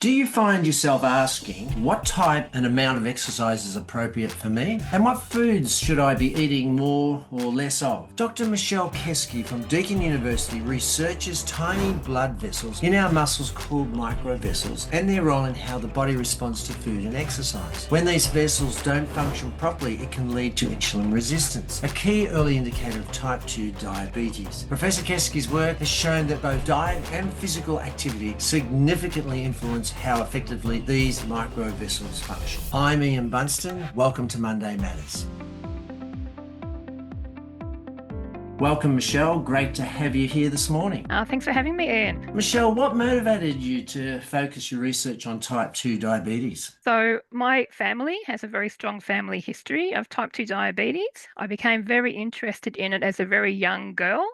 Do you find yourself asking what type and amount of exercise is appropriate for me? And what foods should I be eating more or less of? Dr. Michelle Keske from Deakin University researches tiny blood vessels in our muscles called microvessels and their role in how the body responds to food and exercise. When these vessels don't function properly, it can lead to insulin resistance, a key early indicator of type 2 diabetes. Professor Keske's work has shown that both diet and physical activity significantly influence how effectively these microvessels function. I'm Ian Bunston. Welcome to Monday Matters. Welcome, Michelle. Great to have you here this morning. Thanks for having me, Ian. Michelle, what motivated you to focus your research on type 2 diabetes? So my family has a very strong family history of type 2 diabetes. I became very interested in it as a very young girl.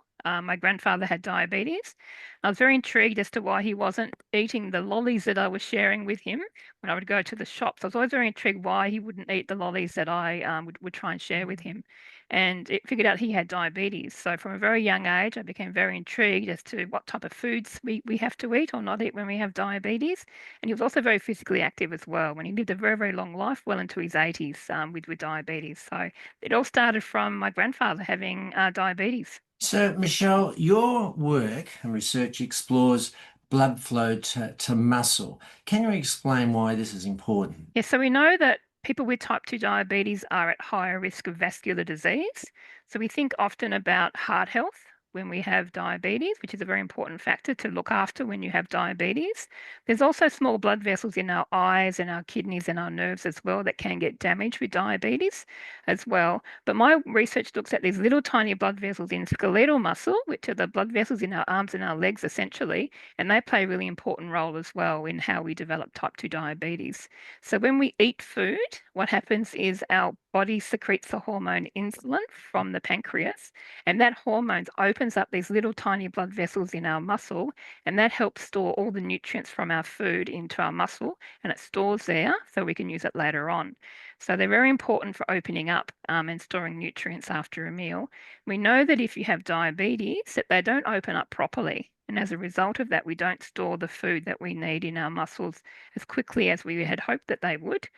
My grandfather had diabetes. I was very intrigued as to why he wasn't eating the lollies that I was sharing with him when I would go to the shops. I was always very intrigued why he wouldn't eat the lollies that I would try and share with him. And it figured out he had diabetes. So from a very young age, I became very intrigued as to what type of foods we have to eat or not eat when we have diabetes. And he was also very physically active as well. When he lived a very, very long life, well into his 80s with diabetes. So it all started from my grandfather having diabetes. So, Michelle, your work and research explores blood flow to muscle. Can you explain why this is important? Yeah, so we know that people with type 2 diabetes are at higher risk of vascular disease. So we think often about heart health when we have diabetes, which is a very important factor to look after when you have diabetes. There's also small blood vessels in our eyes and our kidneys and our nerves as well that can get damaged with diabetes as well. But my research looks at these little tiny blood vessels in skeletal muscle, which are the blood vessels in our arms and our legs essentially, and they play a really important role as well in how we develop type 2 diabetes. So when we eat food, what happens is our body secretes the hormone insulin from the pancreas, and that hormone opens up these little tiny blood vessels in our muscle, and that helps store all the nutrients from our food into our muscle, and it stores there so we can use it later on. So they're very important for opening up and storing nutrients after a meal. We know that if you have diabetes, that they don't open up properly. And as a result of that, we don't store the food that we need in our muscles as quickly as we had hoped that they would.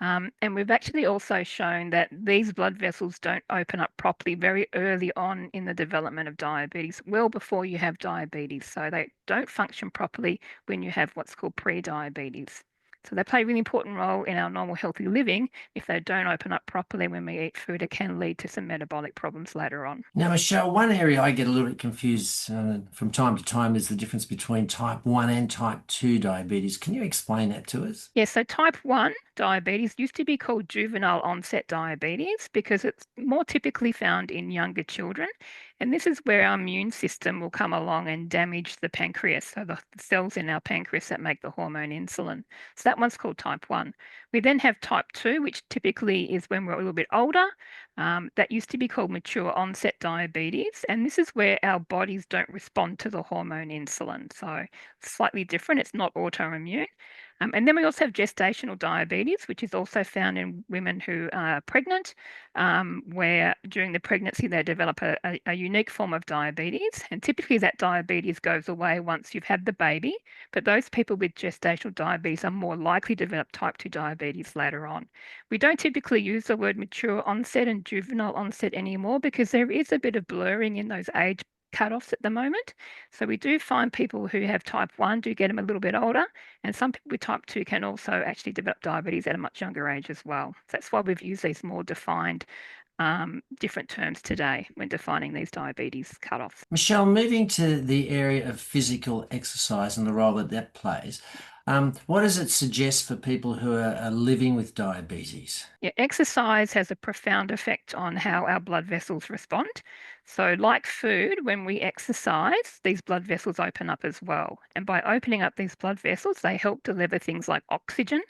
And we've actually also shown that these blood vessels don't open up properly very early on in the development of diabetes, well before you have diabetes. So they don't function properly when you have what's called pre-diabetes. So they play a really important role in our normal healthy living. If they don't open up properly when we eat food, it can lead to some metabolic problems later on. Now, Michelle, one area I get a little bit confused from time to time is the difference between type 1 and type 2 diabetes. Can you explain that to us? Yeah, so type 1 diabetes used to be called juvenile onset diabetes because it's more typically found in younger children. And this is where our immune system will come along and damage the pancreas, so the cells in our pancreas that make the hormone insulin. So that one's called type 1. We then have type 2, which typically is when we're a little bit older. That used to be called mature onset diabetes. And this is where our bodies don't respond to the hormone insulin. So slightly different. It's not autoimmune. And then we also have gestational diabetes, which is also found in women who are pregnant, where during the pregnancy they develop a unique form of diabetes. And typically that diabetes goes away once you've had the baby. But those people with gestational diabetes are more likely to develop type 2 diabetes later on. We don't typically use the word mature onset and juvenile onset anymore because there is a bit of blurring in those age cutoffs at the moment. So we do find people who have type 1 do get them a little bit older, and some people with type 2 can also actually develop diabetes at a much younger age as well. So that's why we've used these more defined different terms today when defining these diabetes cutoffs. Michelle, moving to the area of physical exercise and the role that that plays, what does it suggest for people who are living with diabetes? Yeah, exercise has a profound effect on how our blood vessels respond. So, like food, when we exercise, these blood vessels open up as well. And by opening up these blood vessels, they help deliver things like oxygen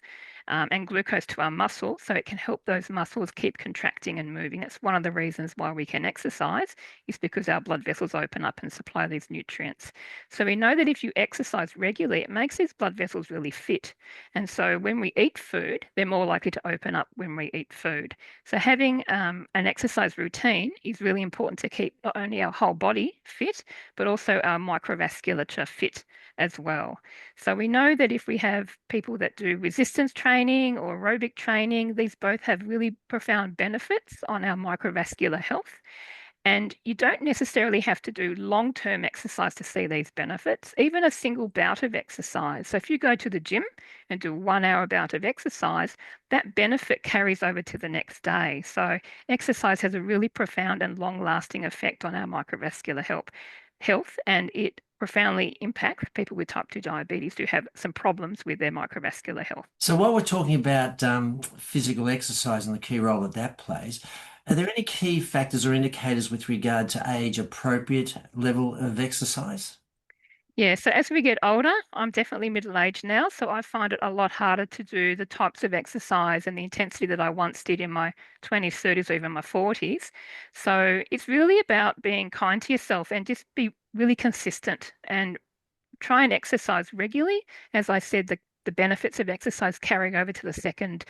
and glucose to our muscles, so it can help those muscles keep contracting and moving. That's one of the reasons why we can exercise, is because our blood vessels open up and supply these nutrients. So we know that if you exercise regularly, it makes these blood vessels really fit. And so when we eat food, they're more likely to open up when we eat food. So having an exercise routine is really important to keep not only our whole body fit, but also our microvasculature fit as well. So we know that if we have people that do resistance training or aerobic training, these both have really profound benefits on our microvascular health. And you don't necessarily have to do long-term exercise to see these benefits, even a single bout of exercise. So if you go to the gym and do a 1 hour bout of exercise, that benefit carries over to the next day. So exercise has a really profound and long-lasting effect on our microvascular health, and it profoundly impacts people with type 2 diabetes who have some problems with their microvascular health. So while we're talking about physical exercise and the key role that that plays, are there any key factors or indicators with regard to age appropriate level of exercise? Yeah, so as we get older, I'm definitely middle-aged now, so I find it a lot harder to do the types of exercise and the intensity that I once did in my 20s, 30s, or even my 40s. So it's really about being kind to yourself and just be really consistent and try and exercise regularly. As I said, the benefits of exercise carrying over to the second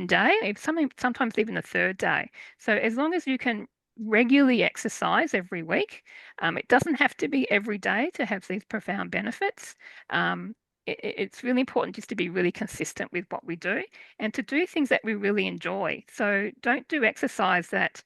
day, sometimes even the third day. So as long as you can regularly exercise every week, it doesn't have to be every day to have these profound benefits. It's really important just to be really consistent with what we do and to do things that we really enjoy. So don't do exercise that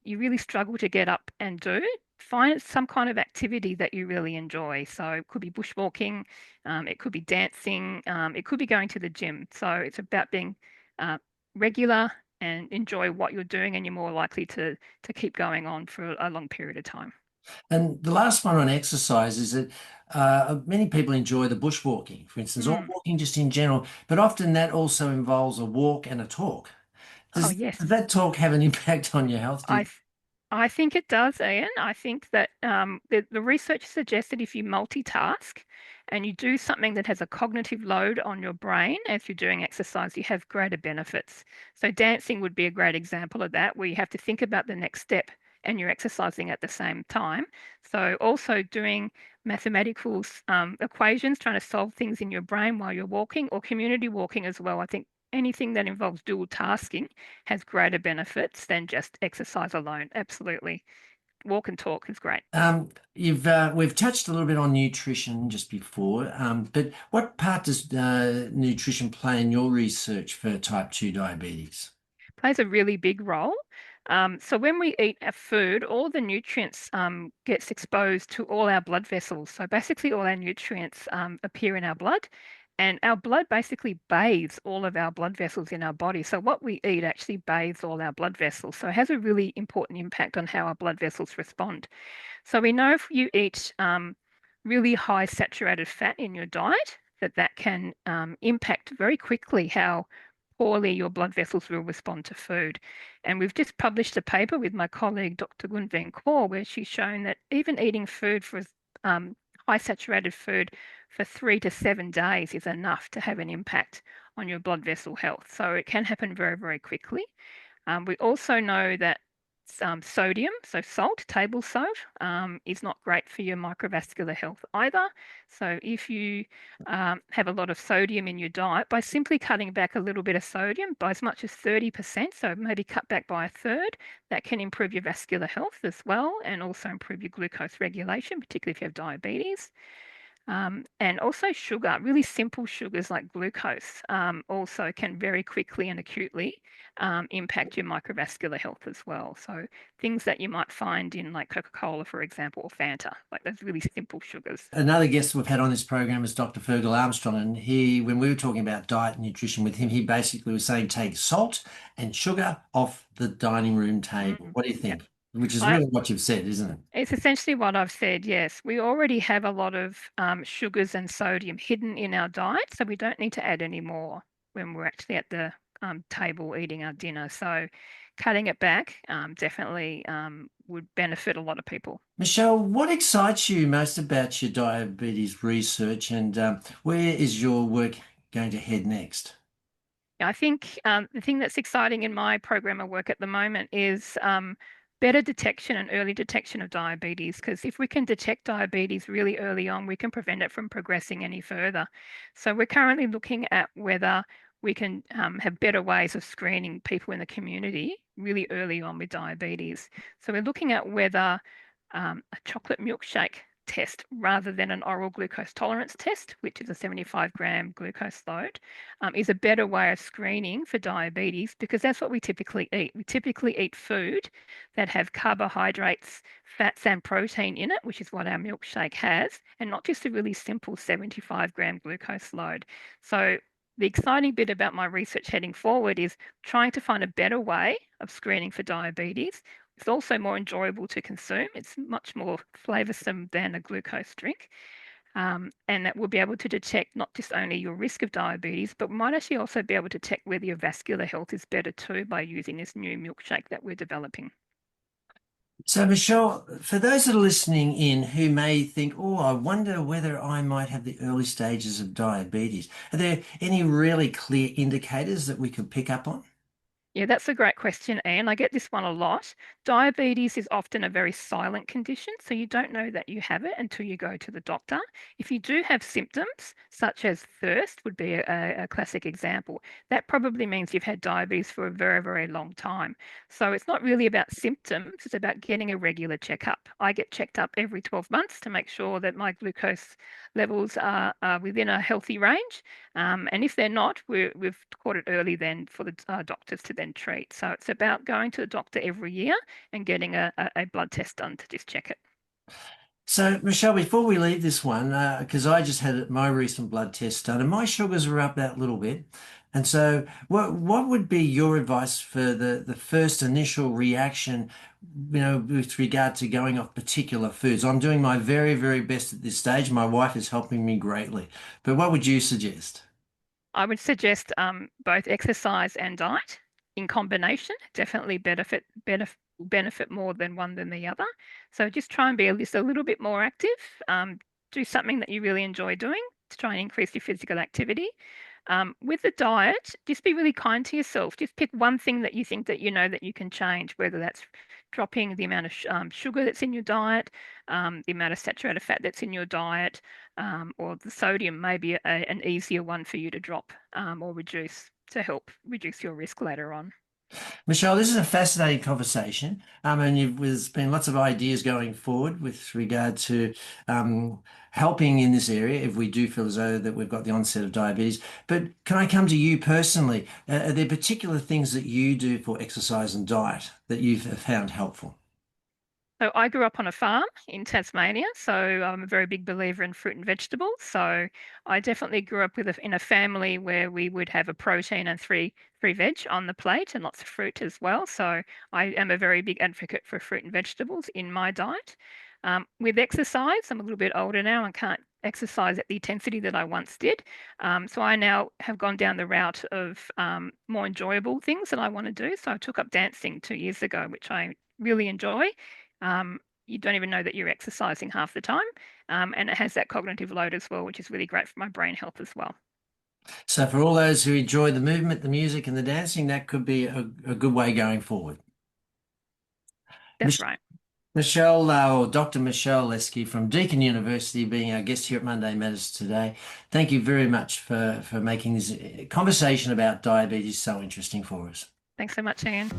you really struggle to get up and do. Find some kind of activity that you really enjoy. So it could be bushwalking, it could be dancing, it could be going to the gym. So it's about being uh, regular and enjoy what you're doing, and you're more likely to keep going on for a long period of time. And the last one on exercise is that many people enjoy the bushwalking, for instance, or Mm. walking just in general, but often that also involves a walk and a talk. Oh, Does yes. that talk have an impact on your health? I th- I think it does, Ian. I think that the research suggests that if you multitask and you do something that has a cognitive load on your brain as you're doing exercise, you have greater benefits. So dancing would be a great example of that, where you have to think about the next step and you're exercising at the same time. So also doing mathematical equations, trying to solve things in your brain while you're walking, or community walking as well. I think anything that involves dual tasking has greater benefits than just exercise alone. Absolutely. Walk and talk is great. We've touched a little bit on nutrition just before, but what part does nutrition play in your research for type 2 diabetes? Plays a really big role. So when we eat our food, all the nutrients gets exposed to all our blood vessels. So basically, all our nutrients appear in our blood, and our blood basically bathes all of our blood vessels in our body. So what we eat actually bathes all our blood vessels. So it has a really important impact on how our blood vessels respond. So we know if you eat really high saturated fat in your diet, that can impact very quickly how poorly your blood vessels will respond to food. And we've just published a paper with my colleague, Dr. Gunveen Kaur, where she's shown that even eating food for high saturated food for 3 to 7 days is enough to have an impact on your blood vessel health. So it can happen very, very quickly. We also know that sodium, so salt, table salt, is not great for your microvascular health either. So if you have a lot of sodium in your diet, by simply cutting back a little bit of sodium by as much as 30%, so maybe cut back by a third, that can improve your vascular health as well and also improve your glucose regulation, particularly if you have diabetes. And also sugar, really simple sugars like glucose, also can very quickly and acutely impact your microvascular health as well. So things that you might find in like Coca-Cola, for example, or Fanta, like those really simple sugars. Another guest we've had on this program is Dr. Fergal Armstrong, and when we were talking about diet and nutrition with him, he basically was saying take salt and sugar off the dining room table. Mm, What do you yeah. think? Which is I, really what you've said, isn't it? it's essentially what I've said. Yes, we already have a lot of sugars and sodium hidden in our diet, so we don't need to add any more when we're actually at the table eating our dinner. So cutting it back definitely would benefit a lot of people. Michelle, what excites you most about your diabetes research, and where is your work going to head next? I think the thing that's exciting in my program of work at the moment is better detection and early detection of diabetes. Because if we can detect diabetes really early on, we can prevent it from progressing any further. So we're currently looking at whether we can have better ways of screening people in the community really early on with diabetes. So we're looking at whether a chocolate milkshake test rather than an oral glucose tolerance test, which is a 75-gram glucose load, is a better way of screening for diabetes because that's what we typically eat. We typically eat food that have carbohydrates, fats, and protein in it, which is what our milkshake has, and not just a really simple 75-gram glucose load. So the exciting bit about my research heading forward is trying to find a better way of screening for diabetes. It's also more enjoyable to consume. It's much more flavoursome than a glucose drink. And that will be able to detect not just only your risk of diabetes, but might actually also be able to detect whether your vascular health is better too by using this new milkshake that we're developing. So, Michelle, for those that are listening in who may think, oh, I wonder whether I might have the early stages of diabetes, are there any really clear indicators that we could pick up on? Yeah, that's a great question, Anne. I get this one a lot. Diabetes is often a very silent condition, so you don't know that you have it until you go to the doctor. If you do have symptoms, such as thirst, would be a classic example, that probably means you've had diabetes for a very, very long time. So it's not really about symptoms, it's about getting a regular checkup. I get checked up every 12 months to make sure that my glucose levels are within a healthy range. And if they're not, we've caught it early then for the doctors to then treat. So it's about going to the doctor every year and getting a blood test done to just check it. So, Michelle, before we leave this one, because I just had my recent blood test done and my sugars are up that little bit. And so, what would be your advice for the first initial reaction, with regard to going off particular foods? I'm doing my very, very best at this stage. My wife is helping me greatly. But what would you suggest? I would suggest both exercise and diet in combination. Definitely benefit more than one than the other. So just try and be just a little bit more active. Do something that you really enjoy doing to try and increase your physical activity. With the diet, just be really kind to yourself. Just pick one thing that you think that you know that you can change, whether that's dropping the amount of sugar that's in your diet, the amount of saturated fat that's in your diet, or the sodium may be an easier one for you to drop or reduce to help reduce your risk later on. Michelle, this is a fascinating conversation. And there's been lots of ideas going forward with regard to helping in this area if we do feel as though that we've got the onset of diabetes. But can I come to you personally? Are there particular things that you do for exercise and diet that you've found helpful? So I grew up on a farm in Tasmania, so I'm a very big believer in fruit and vegetables. So I definitely grew up in a family where we would have a protein and three veg on the plate and lots of fruit as well. So I am a very big advocate for fruit and vegetables in my diet. With exercise, I'm a little bit older now and can't exercise at the intensity that I once did. So I now have gone down the route of more enjoyable things that I want to do. So I took up dancing 2 years ago, which I really enjoy. You don't even know that you're exercising half the time. And it has that cognitive load as well, which is really great for my brain health as well. So for all those who enjoy the movement, the music, and the dancing, that could be a good way going forward. That's right. Michelle, or Dr. Michelle Leske from Deakin University, being our guest here at Monday Matters today. Thank you very much for making this conversation about diabetes so interesting for us. Thanks so much, Ian.